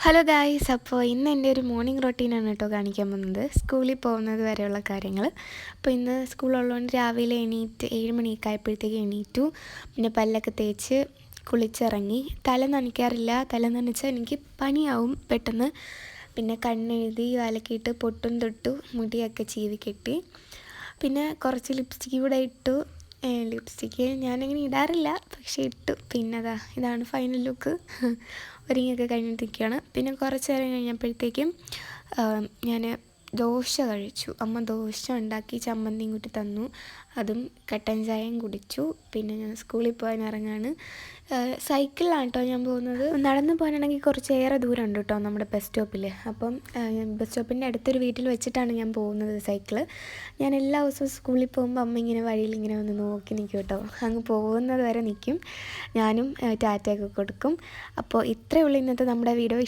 Hello guys, അപ്പോൾ ഇന്ന് എൻ്റെ ഒരു മോർണിംഗ് റൊട്ടീനാണ് കേട്ടോ കാണിക്കാൻ പോകുന്നത്. സ്കൂളിൽ പോകുന്നത് വരെയുള്ള കാര്യങ്ങൾ. അപ്പോൾ ഇന്ന് സ്കൂളുള്ളതുകൊണ്ട് രാവിലെ എണീറ്റ് 7 മണിയൊക്കെ ആയപ്പോഴത്തേക്ക് എണീറ്റു. പിന്നെ പല്ലൊക്കെ തേച്ച് കുളിച്ചിറങ്ങി. തല നനയ്ക്കാറില്ല, തല നനച്ചാൽ എനിക്ക് പനിയാവും പെട്ടെന്ന്. പിന്നെ കണ്ണെഴുതി വലക്കിയിട്ട് പൊട്ടും തൊട്ടു, മുടിയൊക്കെ ചീവി കെട്ടി. പിന്നെ കുറച്ച് ലിപ്സ്റ്റിക്ക് കൂടെ ഇട്ടു. ലിപ്സ്റ്റിക്ക് ഞാനങ്ങനെ ഇടാറില്ല, പക്ഷേ ഇട്ടു. പിന്നെ ഇതാണ് ഫൈനൽ ലുക്ക്. ഒരുങ്ങിയൊക്കെ കഴിഞ്ഞിട്ടിരിക്കുകയാണ്. പിന്നെ കുറച്ച് നേരം കഴിഞ്ഞപ്പോഴത്തേക്കും ഞാൻ ദോശ കഴിച്ചു. അമ്മ ദോശ ഉണ്ടാക്കി ചമ്മന്തിയും കൂട്ടി തന്നു. അതും കട്ടൻ ചായയും കുടിച്ചു. പിന്നെ ഞാൻ സ്കൂളിൽ പോകാൻ ഇറങ്ങാണ്. സൈക്കിളിലാണ് കേട്ടോ ഞാൻ പോകുന്നത്. നടന്നു പോകാനാണെങ്കിൽ കുറച്ചേറെ ദൂരം ഉണ്ട് കേട്ടോ നമ്മുടെ ബസ് സ്റ്റോപ്പിൽ. അപ്പം ബസ് സ്റ്റോപ്പിൻ്റെ അടുത്തൊരു വീട്ടിൽ വെച്ചിട്ടാണ് ഞാൻ പോകുന്നത് സൈക്കിള്. ഞാൻ എല്ലാ ദിവസവും സ്കൂളിൽ പോകുമ്പോൾ അമ്മ ഇങ്ങനെ വഴിയിൽ ഇങ്ങനെ വന്ന് നോക്കി നിൽക്കും കേട്ടോ. അങ്ങ് പോകുന്നത് വരെ നിൽക്കും. ഞാനും ടാറ്റയൊക്കെ കൊടുക്കും. അപ്പോൾ ഇത്രയേ ഉള്ളൂ ഇന്നത്തെ നമ്മുടെ വീഡിയോ.